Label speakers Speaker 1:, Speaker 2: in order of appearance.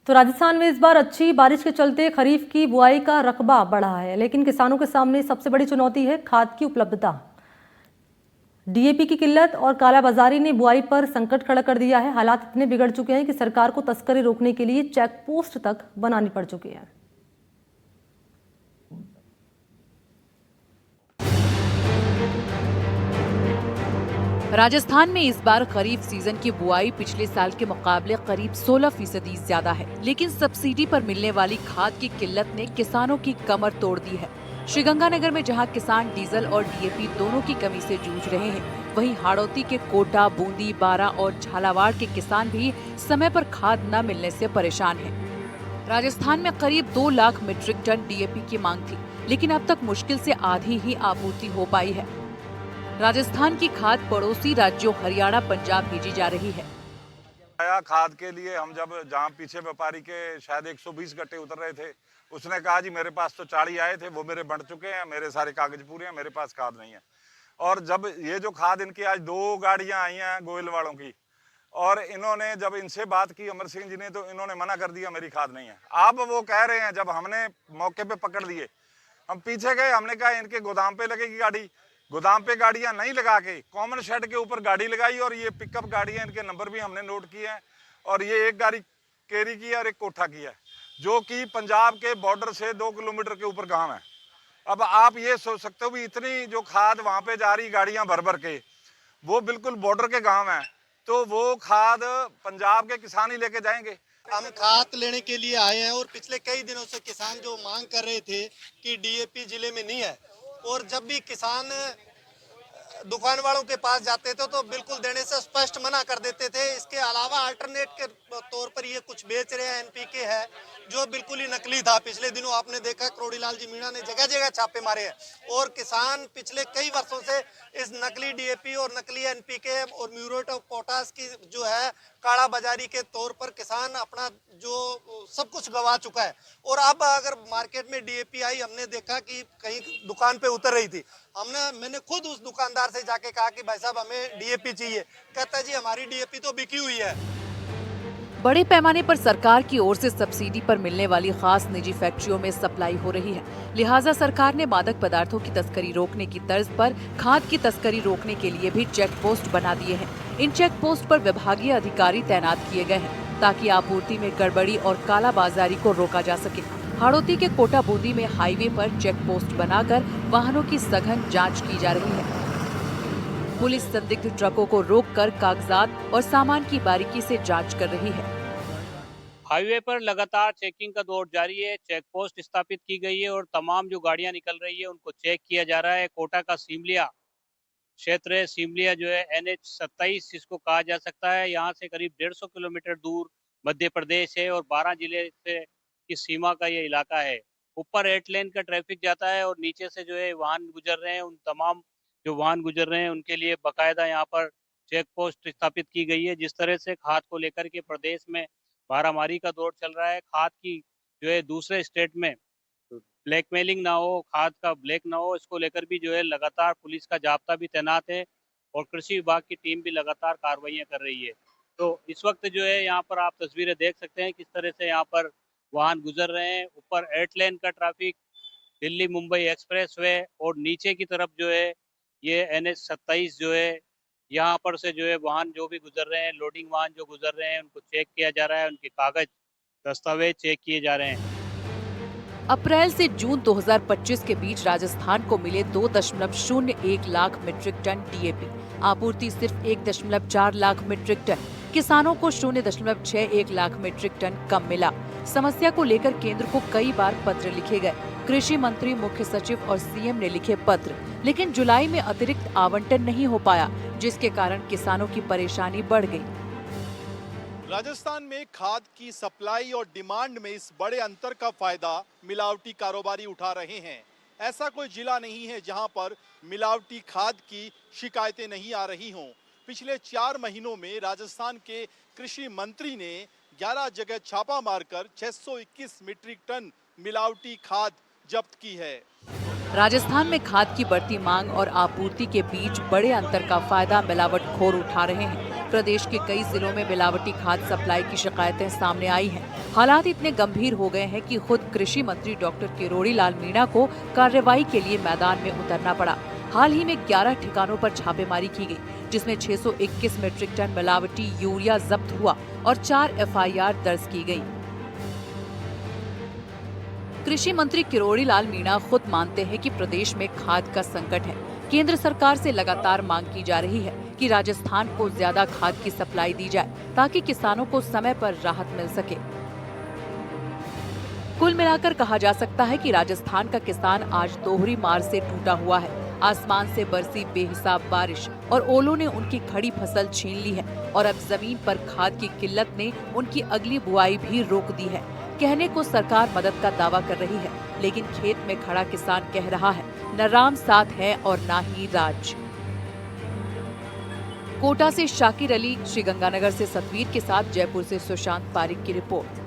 Speaker 1: तो राजस्थान में इस बार अच्छी बारिश के चलते खरीफ की बुआई का रकबा बढ़ा है, लेकिन किसानों के सामने सबसे बड़ी चुनौती है खाद की उपलब्धता। डीएपी की किल्लत और कालाबाजारी ने बुआई पर संकट खड़ा कर दिया है। हालात इतने बिगड़ चुके हैं कि सरकार को तस्करी रोकने के लिए चेक पोस्ट तक बनानी पड़ चुकी है।
Speaker 2: राजस्थान में इस बार खरीफ सीजन की बुआई पिछले साल के मुकाबले करीब 16% ज्यादा है, लेकिन सब्सिडी पर मिलने वाली खाद की किल्लत ने किसानों की कमर तोड़ दी है। श्रीगंगानगर में जहां किसान डीजल और डीएपी दोनों की कमी से जूझ रहे हैं, वहीं हाड़ौती के कोटा, बूंदी, बारा और झालावाड़ के किसान भी समय पर खाद न मिलने से परेशान हैं। राजस्थान में करीब 2 लाख मीट्रिक टन डीएपी की मांग थी, लेकिन अब तक मुश्किल से आधी ही आपूर्ति हो पाई है। राजस्थान की खाद पड़ोसी राज्यों हरियाणा, पंजाब भेजी जा रही है।
Speaker 3: खाद के लिए हम जहाँ पीछे व्यापारी के शायद 120 गट्टे उतर रहे थे, उसने कहा जी मेरे पास तो 40 आए थे, वो मेरे बढ़ चुके हैं, मेरे सारे कागज पूरे हैं, मेरे पास खाद नहीं है। और जब ये जो खाद इनकी आज 2 गाड़ियां आई हैं गोयल वालों की, और इन्होंने जब इनसे बात की अमर सिंह जी ने, तो इन्होंने मना कर दिया मेरी खाद नहीं है। अब वो कह रहे हैं, जब हमने मौके पे पकड़ लिए, हम पीछे गए, हमने कहा इनके गोदाम पे लगेगी गाड़ी, गोदाम पे गाड़ियां नहीं लगा के कॉमन शेड के ऊपर गाड़ी लगाई, और ये पिकअप गाड़ियां, इनके नंबर भी हमने नोट किए हैं, और ये एक गाड़ी केरी की है और एक कोठा की है, जो कि पंजाब के बॉर्डर से 2 किलोमीटर के ऊपर गांव है। अब आप ये सोच सकते हो भी इतनी जो खाद वहां पे जा रही गाड़ियां भर भर के, वो बिल्कुल बॉर्डर के गांव है, तो वो खाद पंजाब के किसान ही लेके जाएंगे।
Speaker 4: हम खाद लेने के लिए आए हैं, और पिछले कई दिनों से किसान जो मांग कर रहे थे कि डीएपी जिले में नहीं है, और जब भी किसान दुकान वालों के पास जाते थे तो बिल्कुल देने से स्पष्ट मना कर देते थे। इसके अलावा अल्टरनेट के तौर पर ये कुछ बेच रहे हैं, एनपीके है, जो बिल्कुल ही नकली था। पिछले दिनों आपने देखा करोड़ीलाल जी मीणा ने जगह जगह छापे मारे हैं, और किसान पिछले कई वर्षों से इस नकली डीएपी और नकली एनपीके और म्यूरेट ऑफ पोटास की जो है काला बाजारी के तौर पर किसान अपना जो सब कुछ गवा चुका है। और अब अगर मार्केट में डीएपी आई, हमने देखा कि कहीं दुकान पे उतर रही थी, मैंने खुद उस दुकानदार से जाके कहा कि भाई साहब हमें डीएपी चाहिए। कहता है जी हमारी डीएपी तो बिकी हुई है।
Speaker 2: बड़े पैमाने पर सरकार की ओर से सब्सिडी पर मिलने वाली खास निजी फैक्ट्रियों में सप्लाई हो रही है, लिहाजा सरकार ने मादक पदार्थों की तस्करी रोकने की तर्ज पर खाद की तस्करी रोकने के लिए भी चेक पोस्ट बना दिए हैं। इन चेक पोस्ट पर विभागीय अधिकारी तैनात किए गए हैं, ताकि आपूर्ति में गड़बड़ी और कालाबाजारी को रोका जा सके। हाड़ौती के कोटा, बूंदी में हाईवे पर चेक पोस्ट बनाकर वाहनों की सघन जाँच की जा रही है। पुलिस संदिग्ध ट्रकों को रोककर कागजात और सामान की बारीकी से जांच कर रही है।
Speaker 5: हाईवे पर लगातार चेकिंग का दौर जारी है। चेक पोस्ट स्थापित की गई है और तमाम जो गाड़ियां निकल रही है उनको चेक किया जा रहा है। कोटा का सिमलिया क्षेत्र है, सिमलिया जो है NH 27 इसको कहा जा सकता है। यहाँ से करीब 150 किलोमीटर दूर मध्य प्रदेश है और 12 जिले से की सीमा का ये इलाका है। ऊपर 8 लेन का ट्रैफिक जाता है और नीचे से जो है वाहन गुजर रहे हैं, उन तमाम जो वाहन गुजर रहे हैं उनके लिए बाकायदा यहाँ पर चेक पोस्ट स्थापित की गई है। जिस तरह से खाद को लेकर के प्रदेश में मारामारी का दौर चल रहा है, खाद की जो है दूसरे स्टेट में ब्लैकमेलिंग ना हो, खाद का ब्लैक ना हो, इसको लेकर भी जो है लगातार पुलिस का जाब्ता भी तैनात है और कृषि विभाग की टीम भी लगातार कार्रवाइयां कर रही है। तो इस वक्त जो है यहाँ पर आप तस्वीरें देख सकते हैं किस तरह से यहाँ पर वाहन गुजर रहे हैं। ऊपर 8 लेन का traffic, Delhi Mumbai express way, और नीचे की तरफ जो है ये NH 27 जो है, यहाँ पर से जो है वाहन जो भी गुजर रहे हैं, लोडिंग वाहन जो गुजर रहे हैं, उनको चेक किया जा रहा है, उनके कागज दस्तावेज चेक किए जा रहे हैं।
Speaker 2: अप्रैल से जून 2025 के बीच राजस्थान को मिले 2.01 लाख मीट्रिक टन डीएपी, आपूर्ति सिर्फ 1.4 लाख मीट्रिक टन, किसानों को 0.61 लाख मीट्रिक टन कम मिला। समस्या को लेकर केंद्र को कई बार पत्र लिखे गए। कृषि मंत्री, मुख्य सचिव और सीएम ने लिखे पत्र, लेकिन जुलाई में अतिरिक्त आवंटन नहीं हो पाया, जिसके कारण किसानों की परेशानी बढ़ गई।
Speaker 6: राजस्थान में खाद की सप्लाई और डिमांड में इस बड़े अंतर का फायदा मिलावटी कारोबारी उठा रहे हैं। ऐसा कोई जिला नहीं है जहां पर मिलावटी खाद की शिकायतें नहीं आ रही हों। पिछले 4 महीनों में राजस्थान के कृषि मंत्री ने 11 जगह छापा मारकर 621 मीट्रिक टन मिलावटी खाद जब्त की है।
Speaker 2: राजस्थान में खाद की बढ़ती मांग और आपूर्ति के बीच बड़े अंतर का फायदा मिलावटखोर उठा रहे हैं। प्रदेश के कई जिलों में मिलावटी खाद सप्लाई की शिकायतें सामने आई हैं। हालात इतने गंभीर हो गए हैं कि खुद कृषि मंत्री डॉक्टर किरोड़ी लाल मीणा को कार्रवाई के लिए मैदान में उतरना पड़ा। हाल ही में 11 ठिकानों पर छापेमारी की गई, जिसमें 621 मीट्रिक टन मिलावटी यूरिया जब्त हुआ और 4 FIR दर्ज की गई। कृषि मंत्री किरोड़ी लाल मीणा खुद मानते हैं कि प्रदेश में खाद का संकट है। केंद्र सरकार से लगातार मांग की जा रही है कि राजस्थान को ज्यादा खाद की सप्लाई दी जाए ताकि किसानों को समय पर राहत मिल सके। कुल मिलाकर कहा जा सकता है कि राजस्थान का किसान आज दोहरी मार से टूटा हुआ है। आसमान से बरसी बेहिसाब बारिश और ओलों ने उनकी खड़ी फसल छीन ली है और अब जमीन पर खाद की किल्लत ने उनकी अगली बुआई भी रोक दी है। कहने को सरकार मदद का दावा कर रही है, लेकिन खेत में खड़ा किसान कह रहा है, न राम साथ है और न ही राज। कोटा से शाकिर अली, श्रीगंगानगर से सतवीर के साथ जयपुर से सुशांत पारिक की रिपोर्ट।